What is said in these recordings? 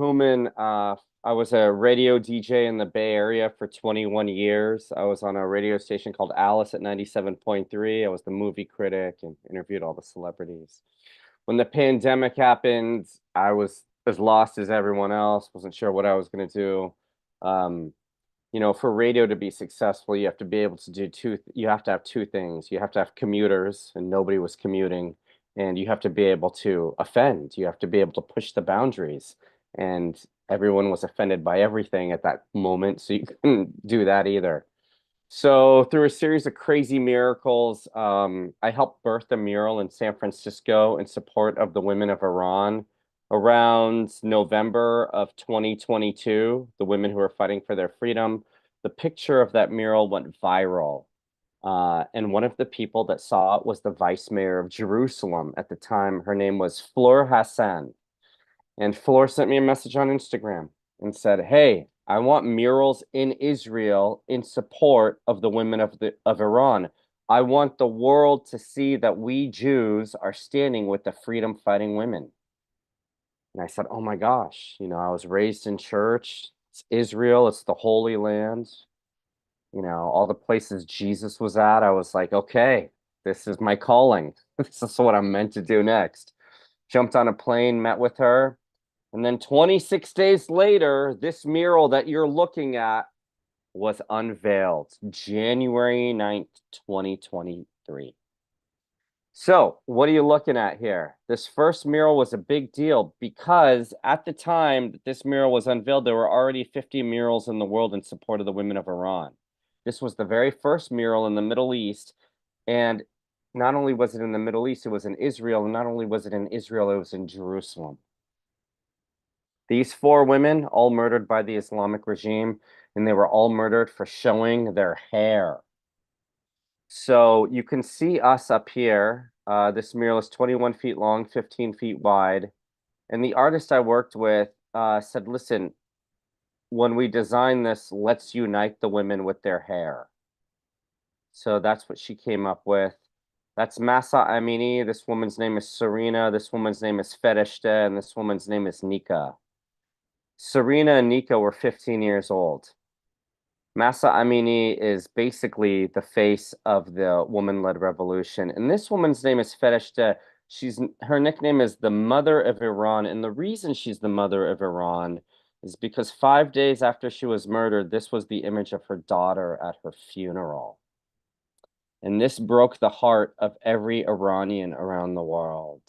Hooman, I was a radio DJ in the Bay Area for 21 years. I was on a radio station called Alice at 97.3. I was the movie critic and interviewed all the celebrities. When the pandemic happened, I was as lost as everyone else, wasn't sure what I was going to do. Um, for radio to be successful, you have to be able to do you have to have two things. You have to have commuters, and nobody was commuting, and you have to be able to offend. You have to be able to push the boundaries, and everyone was offended by everything at that moment, so you couldn't do that either. So through a series of crazy miracles, I helped birth a mural in San Francisco in support of the women of Iran around November of 2022, the women who are fighting for their freedom. The picture of that mural went viral. And one of the people that saw it was the vice mayor of Jerusalem at the time. Her name was Fleur Hassan. And Floor sent me a message on Instagram and said, "Hey, I want murals in Israel in support of the women of Iran. I want the world to see that we Jews are standing with the freedom fighting women." And I said, "Oh my gosh, I was raised in church. It's Israel, it's the Holy Land, all the places Jesus was at." I was like, "Okay, this is my calling. This is what I'm meant to do next." Jumped on a plane, met with her. And then 26 days later, this mural that you're looking at was unveiled, January 9th, 2023. So, what are you looking at here? This first mural was a big deal because at the time that this mural was unveiled, there were already 50 murals in the world in support of the women of Iran. This was the very first mural in the Middle East. And not only was it in the Middle East, it was in Israel. And not only was it in Israel, it was in Jerusalem. These four women, all murdered by the Islamic regime, and they were all murdered for showing their hair. So you can see us up here. This mural is 21 feet long, 15 feet wide. And the artist I worked with said, "Listen, when we design this, let's unite the women with their hair." So that's what she came up with. That's Masa Amini. This woman's name is Serena. This woman's name is Fereshte. And this woman's name is Nika. Serena and Nika were 15 years old. Masa Amini is basically the face of the woman-led revolution. And this woman's name is Fereshte. Her nickname is the Mother of Iran. And the reason she's the Mother of Iran is because 5 days after she was murdered, this was the image of her daughter at her funeral. And this broke the heart of every Iranian around the world.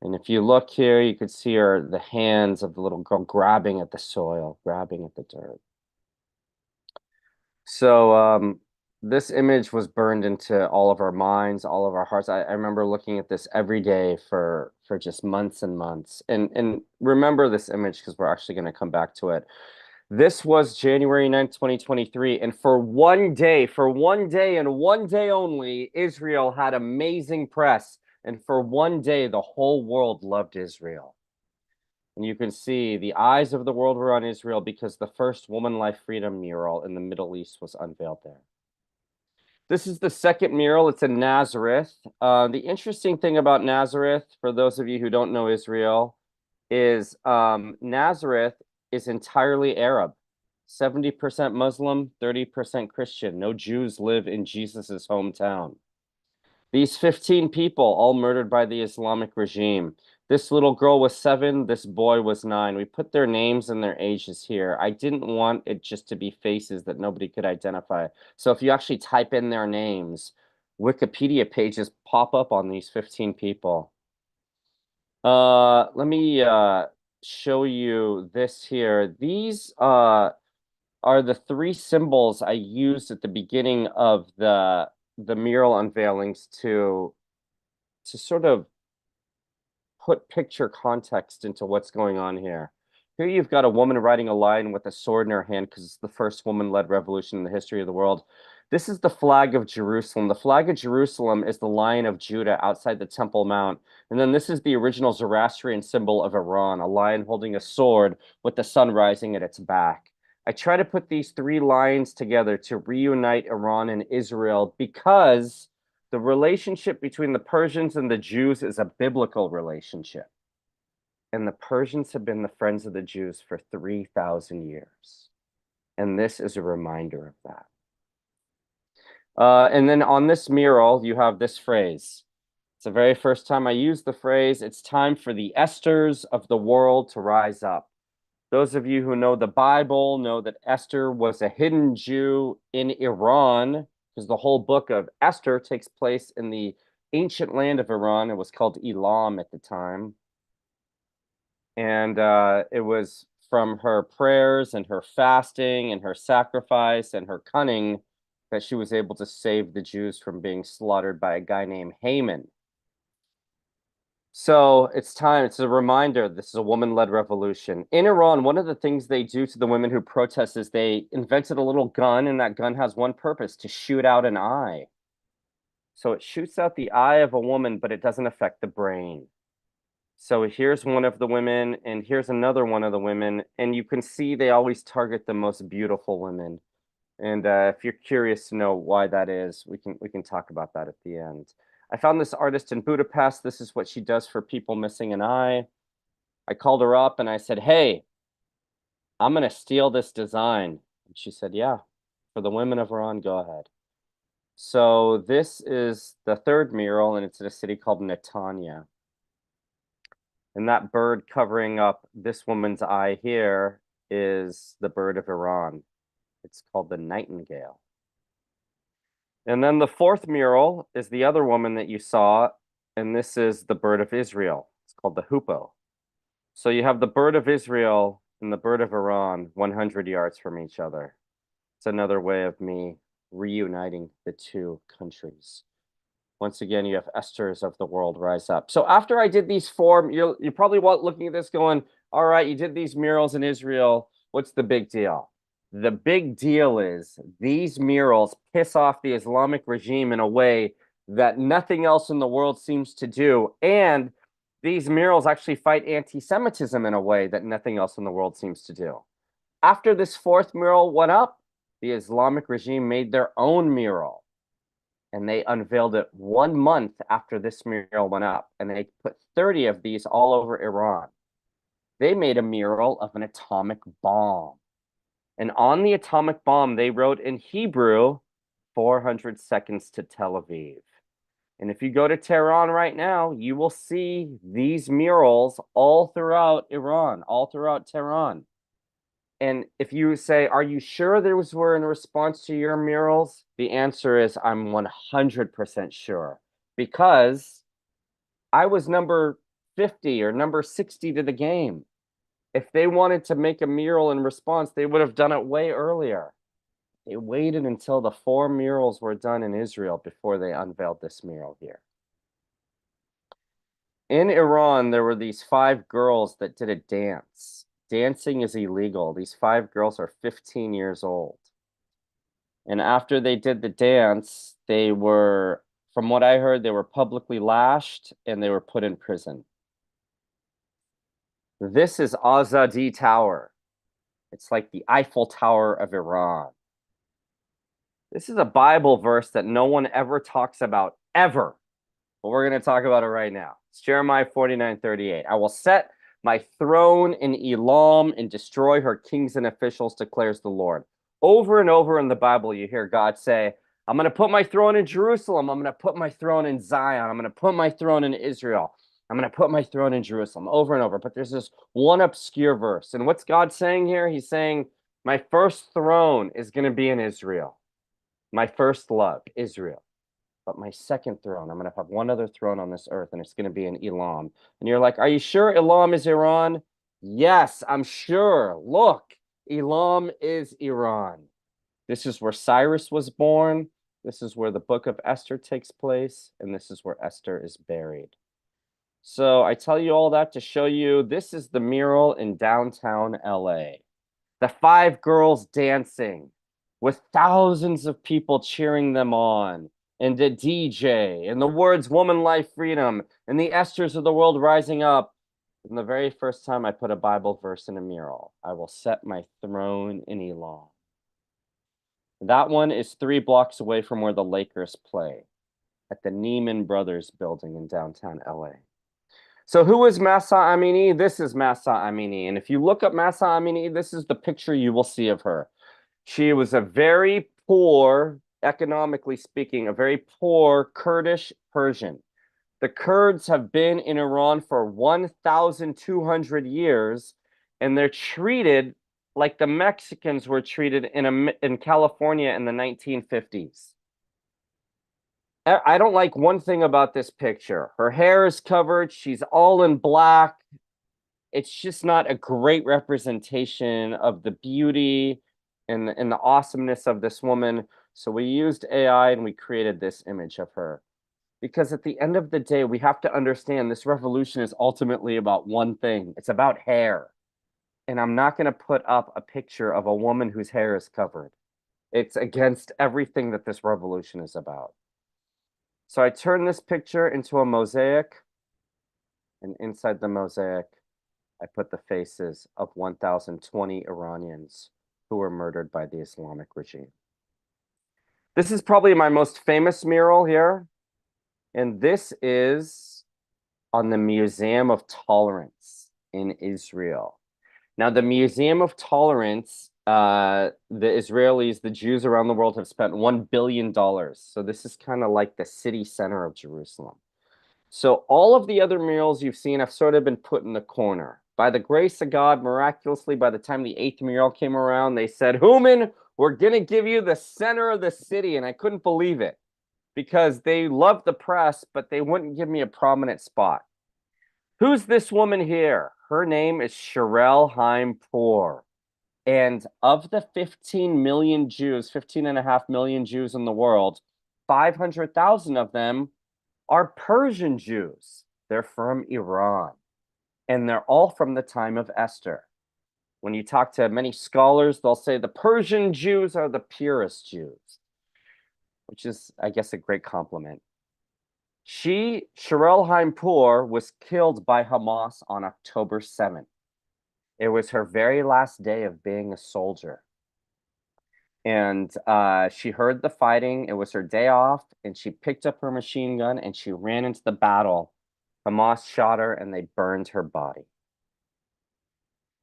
And if you look here, you could see the hands of the little girl grabbing at the soil, grabbing at the dirt. So this image was burned into all of our minds, all of our hearts. I remember looking at this every day for just months and months. And remember this image because we're actually going to come back to it. This was January 9th, 2023. And for one day and one day only, Israel had amazing press. And for one day, the whole world loved Israel. And you can see the eyes of the world were on Israel because the first Woman Life Freedom mural in the Middle East was unveiled there. This is the second mural. It's in Nazareth. The interesting thing about Nazareth, for those of you who don't know Israel, is Nazareth is entirely Arab. 70% Muslim, 30% Christian. No Jews live in Jesus's hometown. These 15 people, all murdered by the Islamic regime. This little girl was 7, this boy was 9. We put their names and their ages here. I didn't want it just to be faces that nobody could identify. So if you actually type in their names, Wikipedia pages pop up on these 15 people. Let me show you this here. These are the 3 symbols I used at the beginning of the mural unveilings to sort of put picture context into what's going on here. Here you've got a woman riding a lion with a sword in her hand because it's the first woman-led revolution in the history of the world. This is the flag of Jerusalem. The flag of Jerusalem is the Lion of Judah outside the Temple Mount. And then this is the original Zoroastrian symbol of Iran, a lion holding a sword with the sun rising at its back. I try to put these 3 lines together to reunite Iran and Israel because the relationship between the Persians and the Jews is a biblical relationship. And the Persians have been the friends of the Jews for 3,000 years. And this is a reminder of that. And then on this mural, you have this phrase. It's the very first time I used the phrase, it's time for the Esthers of the world to rise up. Those of you who know the Bible know that Esther was a hidden Jew in Iran, because the whole book of Esther takes place in the ancient land of Iran. It was called Elam at the time. And it was from her prayers and her fasting and her sacrifice and her cunning that she was able to save the Jews from being slaughtered by a guy named Haman. So it's time, it's a reminder, this is a woman-led revolution. In Iran, one of the things they do to the women who protest is they invented a little gun, and that gun has one purpose, to shoot out an eye. So it shoots out the eye of a woman, but it doesn't affect the brain. So here's one of the women, and here's another one of the women, and you can see they always target the most beautiful women. And if you're curious to know why that is, we can talk about that at the end. I found this artist in Budapest. This is what she does for people missing an eye. I called her up and I said, hey, I'm going to steal this design. And she said, yeah, for the women of Iran, go ahead. So this is the third mural, and it's in a city called Netanya. And that bird covering up this woman's eye here is the bird of Iran. It's called the nightingale. And then the fourth mural is the other woman that you saw, and this is the bird of Israel. It's called the hoopoe. So you have the bird of Israel and the bird of Iran 100 yards from each other. It's another way of me reuniting the two countries. Once again, you have Esthers of the world rise up. So after I did these four, you're probably looking at this going, all right, you did these murals in Israel. What's the big deal? The big deal is these murals piss off the Islamic regime in a way that nothing else in the world seems to do. And these murals actually fight anti-Semitism in a way that nothing else in the world seems to do. After this fourth mural went up, the Islamic regime made their own mural. And they unveiled it 1 month after this mural went up. And they put 30 of these all over Iran. They made a mural of an atomic bomb. And on the atomic bomb, they wrote in Hebrew, 400 seconds to Tel Aviv. And if you go to Tehran right now, you will see these murals all throughout Iran, all throughout Tehran. And if you say, are you sure those were in response to your murals? The answer is, I'm 100% sure. Because I was number 50 or number 60 to the game. If they wanted to make a mural in response, they would have done it way earlier. They waited until the 4 murals were done in Israel before they unveiled this mural here. In Iran, there were these 5 girls that did a dance. Dancing is illegal. These 5 girls are 15 years old. And after they did the dance, they were, from what I heard, they were publicly lashed and they were put in prison. This is Azadi Tower. It's like the Eiffel Tower of Iran. This is a Bible verse that no one ever talks about, ever. But we're going to talk about it right now. It's Jeremiah 49:38. I will set my throne in Elam and destroy her kings and officials, declares the Lord. Over and over in the Bible, you hear God say, I'm going to put my throne in Jerusalem. I'm going to put my throne in Zion. I'm going to put my throne in Israel. I'm going to put my throne in Jerusalem, over and over. But there's this one obscure verse. And what's God saying here? He's saying, my first throne is going to be in Israel. My first love, Israel. But my second throne, I'm going to have one other throne on this earth, and it's going to be in Elam. And you're like, are you sure Elam is Iran? Yes, I'm sure. Look, Elam is Iran. This is where Cyrus was born. This is where the book of Esther takes place, and this is where Esther is buried. So I tell you all that to show you this is the mural in downtown LA. The 5 girls dancing with thousands of people cheering them on, and the DJ, and the words woman, life, freedom, and the Esthers of the world rising up. And the very first time I put a Bible verse in a mural, I will set my throne in Elam. That one is 3 blocks away from where the Lakers play, at the Neiman Brothers building in downtown LA. So who is Mahsa Amini? This is Mahsa Amini. And if you look up Mahsa Amini, this is the picture you will see of her. She was a very poor, economically speaking, a very poor Kurdish Persian. The Kurds have been in Iran for 1,200 years, and they're treated like the Mexicans were treated in California in the 1950s. I don't like one thing about this picture. Her hair is covered. She's all in black. It's just not a great representation of the beauty and the awesomeness of this woman. So we used AI and we created this image of her. Because at the end of the day, we have to understand this revolution is ultimately about one thing. It's about hair. And I'm not going to put up a picture of a woman whose hair is covered. It's against everything that this revolution is about. So I turned this picture into a mosaic, and inside the mosaic, I put the faces of 1,020 Iranians who were murdered by the Islamic regime. This is probably my most famous mural here, and this is on the Museum of Tolerance in Israel. Now, the Museum of Tolerance, the Israelis, the Jews around the world have spent $1 billion. So this is kind of like the city center of Jerusalem. So all of the other murals you've seen have sort of been put in the corner. By the grace of God, miraculously, by the time the 8th mural came around, they said, Hooman, we're going to give you the center of the city. And I couldn't believe it because they loved the press, but they wouldn't give me a prominent spot. Who's this woman here? Her name is Sherelle Haimpour. And of the 15 million Jews, 15.5 million Jews in the world, 500,000 of them are Persian Jews. They're from Iran. And they're all from the time of Esther. When you talk to many scholars, they'll say the Persian Jews are the purest Jews, which is, I guess, a great compliment. Sherelle Haimpour, was killed by Hamas on October 7th. It was her very last day of being a soldier. And she heard the fighting. It was her day off, and she picked up her machine gun and she ran into the battle. Hamas shot her and they burned her body.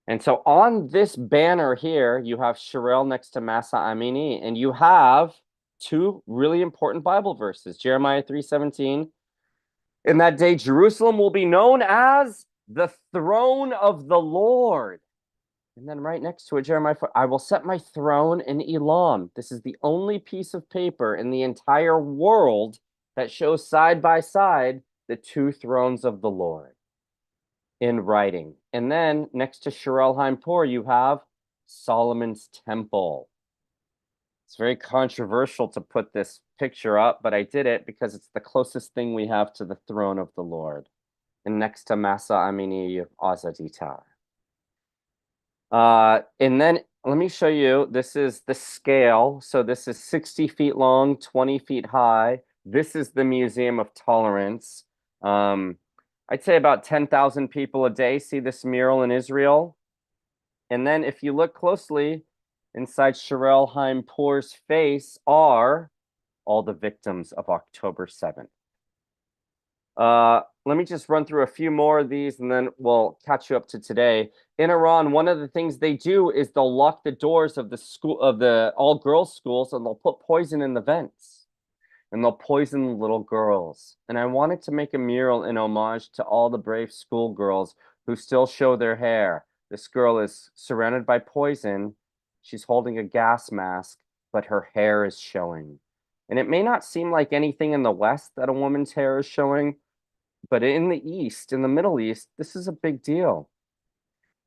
And so on this banner here, you have Sherelle next to Mahsa Amini, and you have two really important Bible verses, Jeremiah 3:17. In that day, Jerusalem will be known as the throne of the Lord. And then right next to it, Jeremiah 4, I will set my throne in Elam. This is the only piece of paper in the entire world that shows side by side the two thrones of the Lord in writing. And then next to Sherelle Haimpour, you have Solomon's Temple. It's very controversial to put this picture up, but I did it because it's the closest thing we have to the throne of the Lord. And next to Mahsa Amini, Azaditar. And then let me show you, this is the scale. So this is 60 feet long, 20 feet high. This is the Museum of Tolerance. I'd say about 10,000 people a day see this mural in Israel. And then if you look closely, inside Sherelle Haimpour's face are all the victims of October 7th. Let me just run through a few more of these and then we'll catch you up to today. In Iran, one of the things they do is they'll lock the doors of the school, of the all-girls schools, and they'll put poison in the vents. And they'll poison little girls. And I wanted to make a mural in homage to all the brave schoolgirls who still show their hair. This girl is surrounded by poison. She's holding a gas mask, but her hair is showing. And it may not seem like anything in the West that a woman's hair is showing, but in the East, in the Middle East, this is a big deal.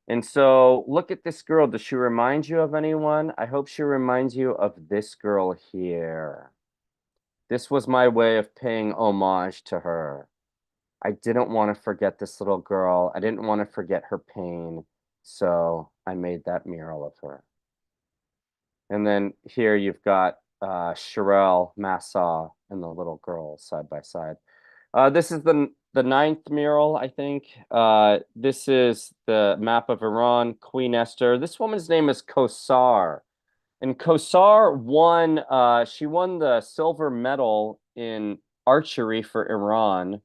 And so look at this girl. Does she remind you of anyone? I hope she reminds you of this girl here. This was my way of paying homage to her. I didn't want to forget this little girl. I didn't want to forget her pain. So I made that mural of her. And then here you've got Sherelle, Mahsa, and the little girl side by side. This is the 9th mural, I think. This is the map of Iran, Queen Esther. This woman's name is Kosar. And Kosar won, she won the silver medal in archery for Iran.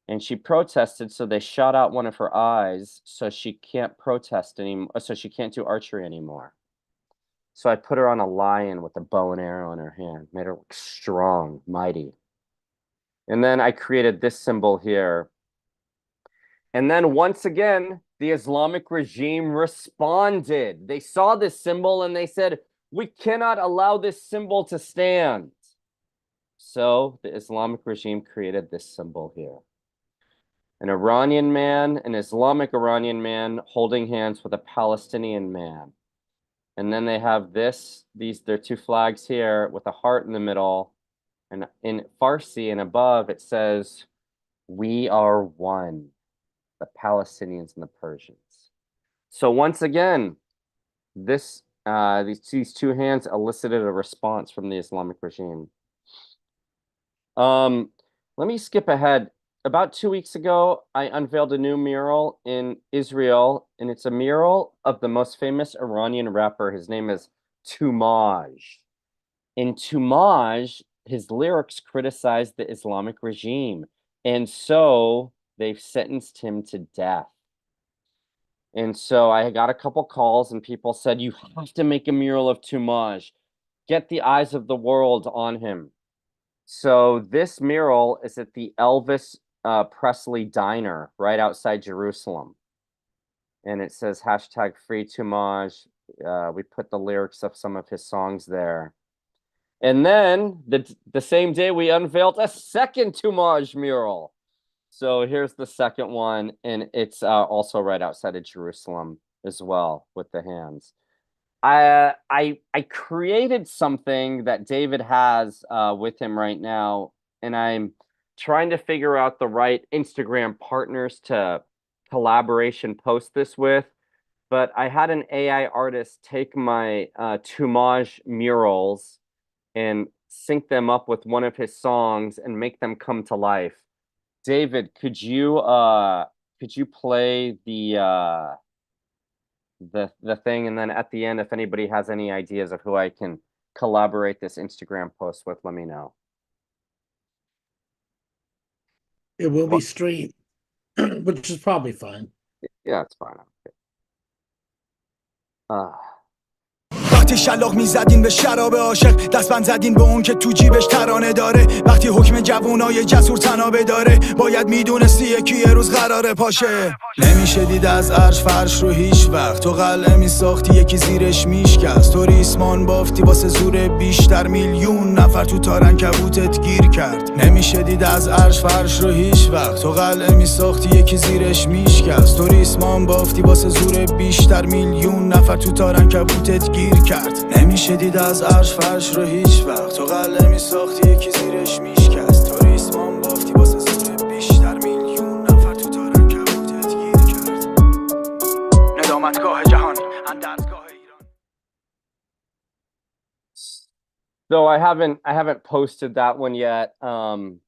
and she protested, so they shot out one of her eyes, so she can't protest anymore, so she can't do archery anymore. So I put her on a lion with a bow and arrow in her hand, made her look strong, mighty. And then I created this symbol here. And then once again, the Islamic regime responded. They saw this symbol and they said, we cannot allow this symbol to stand. So the Islamic regime created this symbol here. An Iranian man, an Islamic Iranian man holding hands with a Palestinian man. And then they have their two flags here with a heart in the middle. And in Farsi and above, it says, we are one, the Palestinians and the Persians. So once again, these two hands elicited a response from the Islamic regime. Let me skip ahead. About 2 weeks ago, I unveiled a new mural in Israel, and it's a mural of the most famous Iranian rapper. His name is Toomaj. In Toomaj, his lyrics criticize the Islamic regime, and so they've sentenced him to death. And so I got a couple calls, and people said, you have to make a mural of Toomaj. Get the eyes of the world on him. So this mural is at the Elvis Presley Diner right outside Jerusalem. And it says hashtag free Toomaj. We put the lyrics of some of his songs there. And then the same day we unveiled a second Toomaj mural. So here's the second one, and it's also right outside of Jerusalem as well with the hands. I created something that David has with him right now, and I'm trying to figure out the right Instagram partners to collaboration post this with. But I had an AI artist take my Toomaj murals and sync them up with one of his songs and make them come to life. David, could you play the thing, and then at the end, if anybody has any ideas of who I can collaborate this Instagram post with, let me know. It will be streamed, which is probably fine. Yeah, it's fine. Okay. وقتی شلاق میزدین به شراب عاشق، دستبند زدین به اون که تو جیبش ترانه داره. وقتی حکم جوونای جسور تنابه داره، باید میدونستی یکی یه روز قراره پاشه. نمیشه دید از عرش فرش رو هیچ وقت. تو قلعه میساختی یکی زیرش میشکست. تو ریسمان بافتی واسه زور بیشتر، میلیون نفر تو تارن کبوتت گیر کرد. نمیشه دید از عرش فرش رو هیچ وقت. تو قلعه میساختی یکی زیرش میشکست. تو ریسمان بافتی واسه زور بیشتر، میلیون نفر تو تارن کبوتت گیر کرد. نمیشه دید از عرش فرش رو هیچ وقت. تو قلعه میساختی یکی زیرش میشکست. تو ریسمان بافتی واسه زور بیشتر، میلیون نفر تو تارن کبوتت گیر کرد. ندامتگاه جهان، اندرزگاه ایران. So I haven't posted that one yet,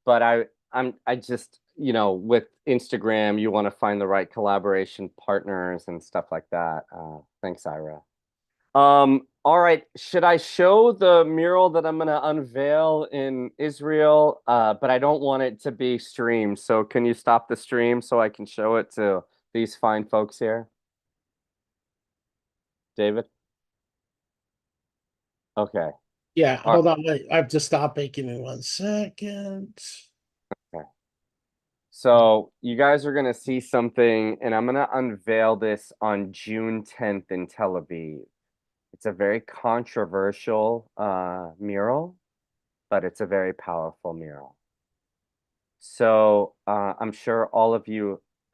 but I just, you know, with Instagram, you want to find the right collaboration partners and stuff like that. Thanks, Ira. All right, should I show the mural that I'm gonna unveil in Israel? But I don't want it to be streamed. So can you stop the stream so I can show it to these fine folks here? David? Okay. Yeah, hold on. Wait, I have to stop making in 1 second. Okay. So you guys are gonna see something, and I'm gonna unveil this on June 10th in Tel Aviv. It's a very controversial mural, but it's a very powerful mural. So I'm sure all of you,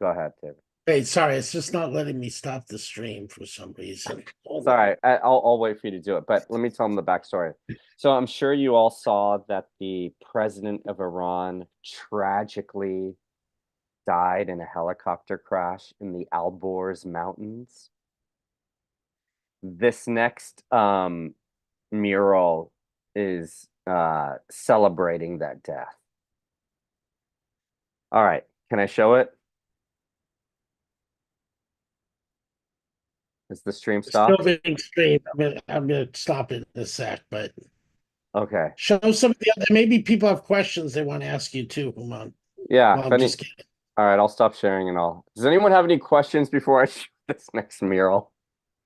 go ahead, David. Wait, sorry, it's just not letting me stop the stream for some reason. Sorry, I'll wait for you to do it, but let me tell them the backstory. So I'm sure you all saw that the president of Iran tragically died in a helicopter crash in the Alborz Mountains. This next mural is celebrating that death. All right, can I show it? Is the stream stopped? Still being streamed. I'm gonna stop it in a sec, but okay. Show some of the other. Maybe people have questions they want to ask you too, Hooman. Yeah, well, I'm just kidding. All right, I'll stop sharing and all. Does anyone have any questions before I shoot this next mural?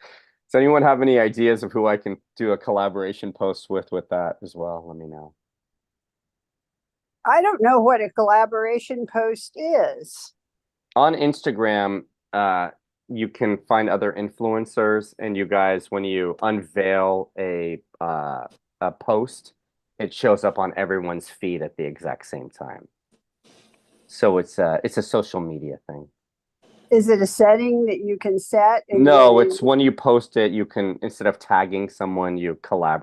Does anyone have any ideas of who I can do a collaboration post with that as well? Let me know. I don't know what a collaboration post is. On Instagram, you can find other influencers, and you guys, when you unveil a post, it shows up on everyone's feed at the exact same time. So it's a social media thing. Is it a setting that you can set? No, it's when you post it, you can, instead of tagging someone, you collaborate.